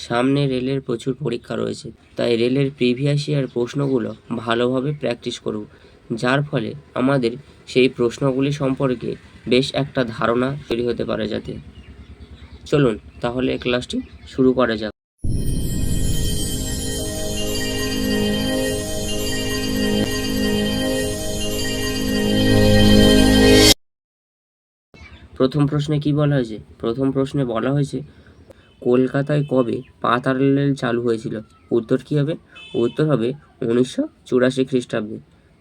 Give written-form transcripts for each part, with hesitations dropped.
সামনে রেলের প্রচুর পরীক্ষা রয়েছে, তাই রেলের প্রিভিয়াস ইয়ার প্রশ্নগুলো ভালোভাবে প্র্যাকটিস করব, যার ফলে আমাদের সেই প্রশ্নগুলি সম্পর্কে বেশ একটা ধারণা তৈরি হতে পারে। যাতে চলুন তাহলে ক্লাসটি শুরু করা যাক। প্রথম প্রশ্নে কি বলা হয়েছে? প্রথম প্রশ্নে বলা হয়েছে কলকাতায় কবে পাতাল রেল চালু হয়েছিল? উত্তর কি হবে? উত্তর হবে 1984 খ্রিস্টাব্দে।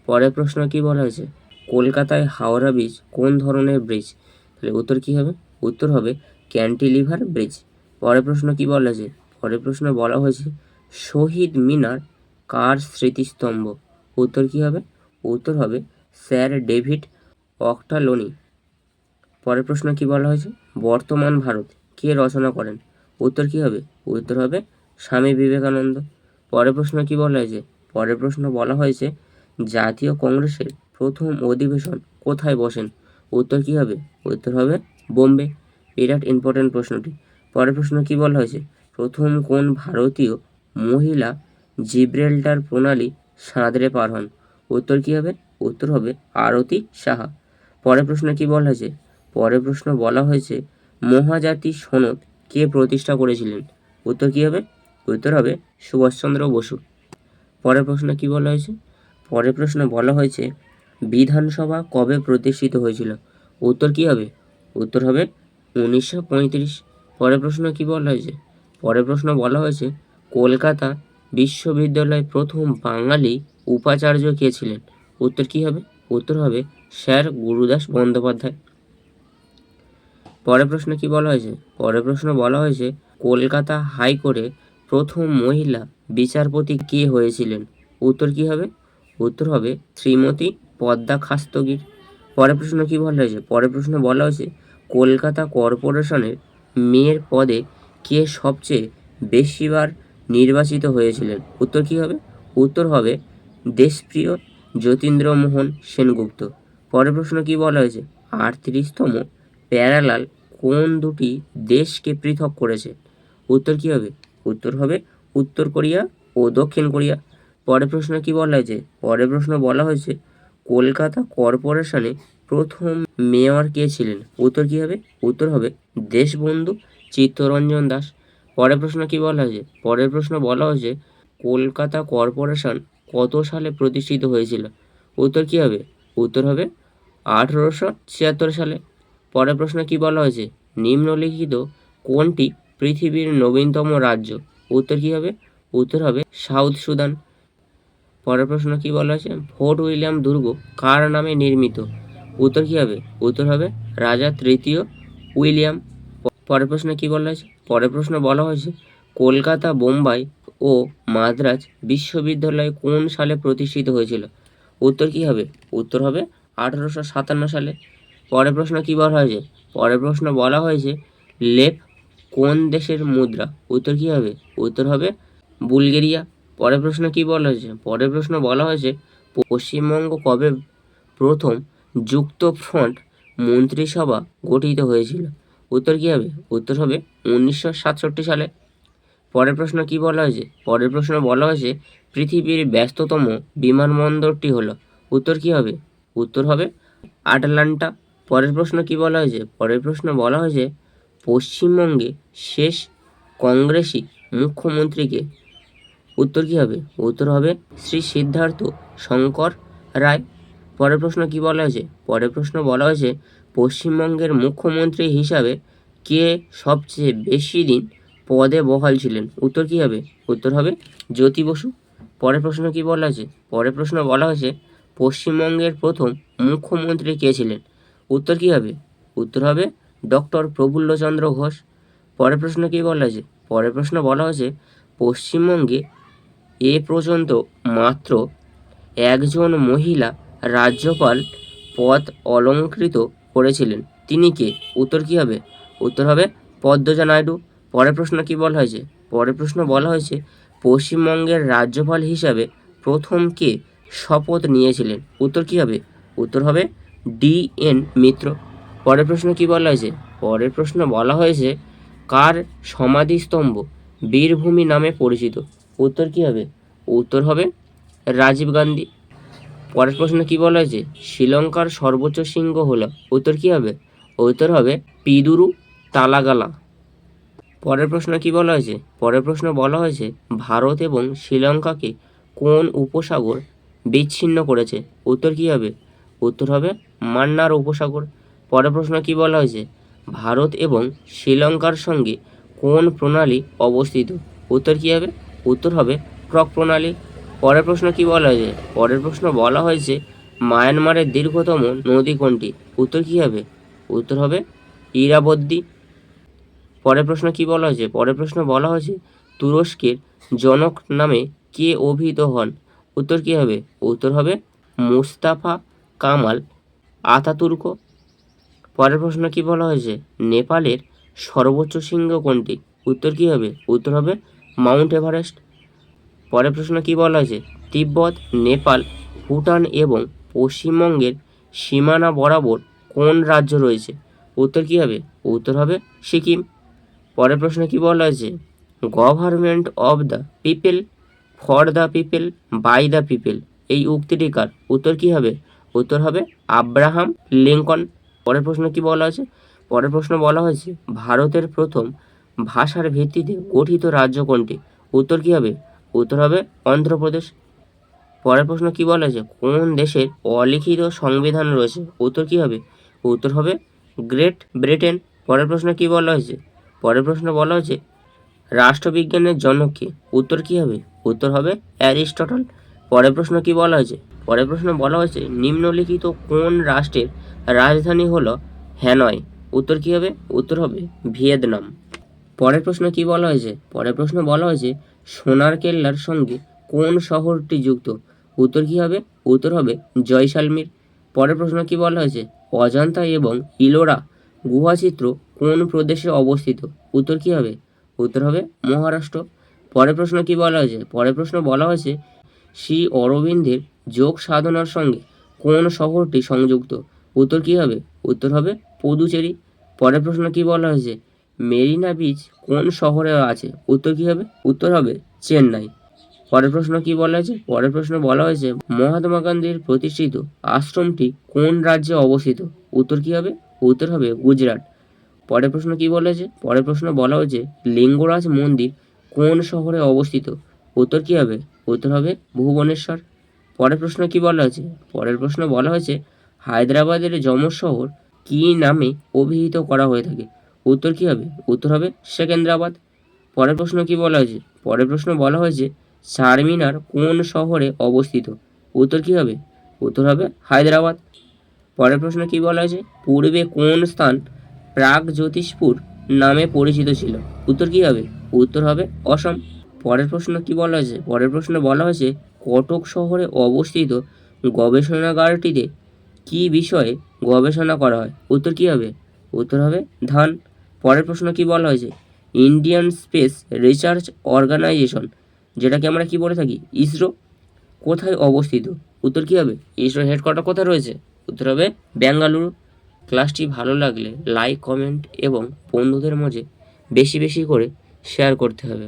পরের প্রশ্ন কি বলা হয়েছে? কলকাতায় হাওড়া ব্রিজ কোন ধরনের ব্রিজ? তাহলে উত্তর কি হবে? উত্তর হবে ক্যান্টিলিভার ব্রিজ। পরের প্রশ্ন কি বলা হয়েছে? পরের প্রশ্ন বলা হয়েছে শহীদ মিনার কার স্মৃতিস্তম্ভ? উত্তর কি হবে? উত্তর হবে স্যার ডেভিড অক্টালোনি। পরের প্রশ্ন কি বলা হয়েছে? বর্তমান ভারত কে রচনা করেন? উত্তর কি হবে? উত্তর হবে স্বামী বিবেকানন্দ। পরের প্রশ্ন কি বলা হয়েছে? পরের প্রশ্ন বলা হয়েছে জাতীয় কংগ্রেসের প্রথম অধিবেশন কোথায় বসেন? উত্তর কি হবে? উত্তর হবে বোম্বে। বিরাট ইম্পর্টেন্ট প্রশ্নটি। পরের প্রশ্ন কি বলা হয়েছে? প্রথম কোন ভারতীয় মহিলা জিব্রাল্টার প্রণালী সাঁতরে পার হন? উত্তর কি হবে? উত্তর হবে আরতি সাহা। পরের প্রশ্ন কি বলা হয়েছে? পরের প্রশ্ন বলা হয়েছে মহাজাতি সনদ কে প্রতিষ্ঠা করেছিলেন? উত্তর কি হবে? উত্তর হবে সুভাষচন্দ্র বসু। পরের প্রশ্ন কি বলা হয়েছে? পরের প্রশ্ন বলা হয়েছে বিধানসভা কবে প্রতিষ্ঠিত হয়েছিল? উত্তর কি হবে? উত্তর হবে 1935। পরের প্রশ্ন কি বলা হয়েছে? পরের প্রশ্ন বলা হয়েছে কলকাতা বিশ্ববিদ্যালয়ে প্রথম বাঙালি উপাচার্য কে ছিলেন? উত্তর কি হবে? উত্তর হবে স্যার গুরুদাস বন্দ্যোপাধ্যায়। পরের প্রশ্ন কি বলা হয়েছে? পরের প্রশ্ন বলা হয়েছে কলকাতা হাইকোর্টে প্রথম মহিলা বিচারপতি কে হয়েছিলেন? উত্তর কি হবে? উত্তর হবে শ্রীমতী পদ্মা খাস্তগীর। পরের প্রশ্ন কি বলা হয়েছে? পরের প্রশ্ন বলা হয়েছে কলকাতা কর্পোরেশনের মেয়র পদে কে সবচেয়ে বেশিবার নির্বাচিত হয়েছিলেন? উত্তর কি হবে? উত্তর হবে দেশপ্রিয় যতীন্দ্রমোহন সেনগুপ্ত। পরের প্রশ্ন কি বলা হয়েছে? 38তম প্যারালাল কোন দুটি দেশকে পৃথক করেছে? উত্তর কি হবে? উত্তর হবে উত্তর কোরিয়া ও দক্ষিণ কোরিয়া। পরের প্রশ্ন কি বলা হয়েছে? পরের প্রশ্ন বলা হয়েছে কলকাতা কর্পোরেশনে প্রথম মেয়র কে ছিলেন? উত্তর কি হবে? উত্তর হবে দেশবন্ধু চিত্তরঞ্জন দাস। পরের প্রশ্ন কি বলা হয়েছে? পরের প্রশ্ন বলা হয়েছে কলকাতা কর্পোরেশন কত সালে প্রতিষ্ঠিত হয়েছিল? উত্তর কি হবে? উত্তর হবে 1876 সালে। পরের প্রশ্ন কি বলা হয়েছে? নিম্নলিখিত কোনটি পৃথিবীর নবীনতম রাজ্য? উত্তর কি হবে? উত্তর হবে সাউথ সুদান। পরের প্রশ্ন কি বলা হয়েছে? ফোর্ট উইলিয়াম দুর্গ কার নামে নির্মিত? উত্তর কি হবে? উত্তর হবে রাজা তৃতীয় উইলিয়াম। পরের প্রশ্ন কি বলা হয়েছে? পরের প্রশ্ন বলা হয়েছে কলকাতা, বোম্বাই ও মাদ্রাজ বিশ্ববিদ্যালয় কোন সালে প্রতিষ্ঠিত হয়েছিল? উত্তর কি হবে? উত্তর হবে 1857 সালে। পরের প্রশ্ন কি বলা হয়েছে? পরের প্রশ্ন বলা হয়েছে লেপ কোন দেশের মুদ্রা? উত্তর কি হবে? উত্তর হবে বুলগেরিয়া। পরের প্রশ্ন কি বলা হয়েছে? পরের প্রশ্ন বলা হয়েছে পশ্চিমবঙ্গ কবে প্রথম যুক্ত ফ্রন্ট মন্ত্রিসভা গঠিত হয়েছিল? উত্তর কি হবে? উত্তর হবে 1967 সালে। পরের প্রশ্ন কি বলা হয়েছে? পরের প্রশ্ন বলা হয়েছে পৃথিবীর ব্যস্ততম বিমানবন্দরটি হলো? উত্তর কি হবে? উত্তর হবে আটলান্টা। পরের প্রশ্ন কি বলা হয়েছে? পরের প্রশ্ন বলা হয়েছে পশ্চিমবঙ্গে শেষ কংগ্রেসী মুখ্যমন্ত্রীকে? উত্তর কি হবে? উত্তর হবে শ্রী সিদ্ধার্থ শঙ্কর রায়। পরের প্রশ্ন কি বলা হয়েছে? পরের প্রশ্ন বলা হয়েছে পশ্চিমবঙ্গের মুখ্যমন্ত্রী হিসাবে কে সবচেয়ে বেশি দিন পদে বহাল ছিলেন? উত্তর কি হবে? উত্তর হবে জ্যোতি বসু। পরের প্রশ্ন কি বলা হয়েছে? পরের প্রশ্ন বলা হয়েছে পশ্চিমবঙ্গের প্রথম মুখ্যমন্ত্রী কে ছিলেন? উত্তর কি হবে? উত্তর হবে ডক্টর প্রফুল্লচন্দ্র ঘোষ। পরের প্রশ্ন কি বলা হয়েছে? পরের প্রশ্ন বলা হয়েছে পশ্চিমবঙ্গে এ পর্যন্ত মাত্র একজন মহিলা রাজ্যপাল পদ অলংকৃত করেছিলেন, তিনি কে? উত্তর কি হবে? উত্তর হবে পদ্মজা নাইডু। পরের প্রশ্ন কি বলা হয়েছে? পরের প্রশ্ন বলা হয়েছে পশ্চিমবঙ্গের রাজ্যপাল হিসাবে প্রথম কে শপথ নিয়েছিলেন? উত্তর কি হবে? উত্তর হবে DN মিত্র। পরের প্রশ্ন কি বলা হয়েছে? পরের প্রশ্ন বলা হয়েছে কার সমাধিস্তম্ভ বীরভূমি নামে পরিচিত? উত্তর কী হবে? উত্তর হবে রাজীব গান্ধী। পরের প্রশ্ন কি বলা হয়েছে? শ্রীলঙ্কার সর্বোচ্চ শৃঙ্গ হলো? উত্তর কী হবে? উত্তর হবে পিদুরু তালাগালা। পরের প্রশ্ন কি বলা হয়েছে? পরের প্রশ্ন বলা হয়েছে ভারত এবং শ্রীলঙ্কাকে কোন উপসাগর বিচ্ছিন্ন করেছে? উত্তর কী হবে? উত্তর হবে মান্নার উপসাগর। পরের প্রশ্ন কি বলা হয়েছে? ভারত এবং শ্রীলঙ্কার সঙ্গে কোন প্রণালী অবস্থিত? উত্তর কী হবে? উত্তর হবে ক্রক প্রণালী। পরের প্রশ্ন কি বলা হয়েছে? পরের প্রশ্ন বলা হয়েছে মায়ানমারের দীর্ঘতম নদী কোনটি? উত্তর কী হবে? উত্তর হবে ইরাবতী। পরের প্রশ্ন কি বলা হয়েছে? পরের প্রশ্ন বলা হয়েছে তুরস্কের জনক নামে কে অভিহিত হন? উত্তর কী হবে? উত্তর হবে মুস্তাফা কামাল আতাতুর্ক। পরের প্রশ্ন কি বলা হয়েছে? নেপালের সর্বোচ্চ শৃঙ্গ কোনটি? উত্তর কী হবে? উত্তর হবে মাউন্ট এভারেস্ট। পরের প্রশ্ন কি বলা হয়েছে? তিব্বত, নেপাল, ভুটান এবং পশ্চিমবঙ্গের সীমানা বরাবর কোন রাজ্য রয়েছে? উত্তর কী হবে? উত্তর হবে সিকিম। পরের প্রশ্ন কি বলা হয়েছে? Government of the people, for the people, by the people, এই উক্তিটি কার? উত্তর কী হবে? উত্তর হবে আব্রাহাম লিঙ্কন। পরের প্রশ্ন কি বলা হয়েছে? পরের প্রশ্ন বলা হয়েছে ভারতের প্রথম ভাষার ভিত্তিতে গঠিত রাজ্য কোনটি? উত্তর কী হবে? উত্তর হবে অন্ধ্রপ্রদেশ। পরের প্রশ্ন কি বলা হয়েছে? কোন দেশের অলিখিত সংবিধান রয়েছে? উত্তর কী হবে? উত্তর হবে গ্রেট ব্রিটেন। পরের প্রশ্ন কি বলা হয়েছে? পরের প্রশ্ন বলা হয়েছে রাষ্ট্রবিজ্ঞানের জনক কে? উত্তর কী হবে? উত্তর হবে অ্যারিস্টটল। পরের প্রশ্ন কি বলা হয়েছে? পরের প্রশ্ন বলা হয়েছে নিম্নলিখিত কোন রাষ্ট্রের রাজধানী হলো হ্যানয়? উত্তর কী হবে? উত্তর হবে ভিয়েতনাম। পরের প্রশ্ন কি বলা হয়েছে? পরের প্রশ্ন বলা হয়েছে সোনার কেল্লার সঙ্গে কোন শহরটি যুক্ত? উত্তর কী হবে? উত্তর হবে জয়সালমীর। পরের প্রশ্ন কি বলা হয়েছে? অজন্তা এবং ইলোরা গুহাচিত্র কোন প্রদেশে অবস্থিত? উত্তর কী হবে? উত্তর হবে মহারাষ্ট্র। পরের প্রশ্ন কি বলা হয়েছে? পরের প্রশ্ন বলা হয়েছে শ্রী অরবিন্দের যোগ সাধনার সঙ্গে কোন শহরটি সংযুক্ত? উত্তর কী হবে? উত্তর হবে পুদুচেরি। পরের প্রশ্ন কি বলা হয়েছে? মেরিনা বিচ কোন শহরে আছে? উত্তর কী হবে? উত্তর হবে চেন্নাই। পরের প্রশ্ন কি বলা হয়েছে? পরের প্রশ্ন বলা হয়েছে মহাত্মা গান্ধীর প্রতিষ্ঠিত আশ্রমটি কোন রাজ্যে অবস্থিত? উত্তর কী হবে? উত্তর হবে গুজরাট। পরের প্রশ্ন কি বলা হয়েছে? পরের প্রশ্ন বলা হয়েছে লিঙ্গরাজ মন্দির কোন শহরে অবস্থিত? উত্তর কী হবে? উত্তর হবে ভুবনেশ্বর। পরের প্রশ্ন কি বলা হয়েছে? পরের প্রশ্ন বলা হয়েছে হায়দ্রাবাদের যমজ শহর কী নামে অভিহিত করা হয়ে থাকে? উত্তর কী হবে? উত্তর হবে সেকেন্দ্রাবাদ। পরের প্রশ্ন কি বলা হয়েছে? পরের প্রশ্ন বলা হয়েছে চারমিনার কোন শহরে অবস্থিত? উত্তর কী হবে? উত্তর হবে হায়দ্রাবাদ। পরের প্রশ্ন কি বলা হয়েছে? পূর্বে কোন স্থান প্রাগজ্যোতিষপুর নামে পরিচিত ছিল? উত্তর কী হবে? উত্তর হবে অসম। পরের প্রশ্ন কি বলা হয়েছে? পরের প্রশ্ন বলা হয়েছে কটক শহরে অবস্থিত গবেষণাগারটিতে কী বিষয়ে গবেষণা করা হয়? উত্তর কী হবে? উত্তর হবে ধান। পরের প্রশ্ন কি বলা হয়েছে? ইন্ডিয়ান স্পেস রিসার্চ অর্গানাইজেশন, যেটাকে আমরা কি বলে থাকি ইসরো, কোথায় অবস্থিত? উত্তর কী হবে? ইসরোর হেডকোয়ার্টার কোথায় রয়েছে? উত্তর হবে বেঙ্গালুরু। ক্লাসটি ভালো লাগলে লাইক, কমেন্ট এবং বন্ধুদের মাঝে বেশি বেশি করে শেয়ার করতে হবে।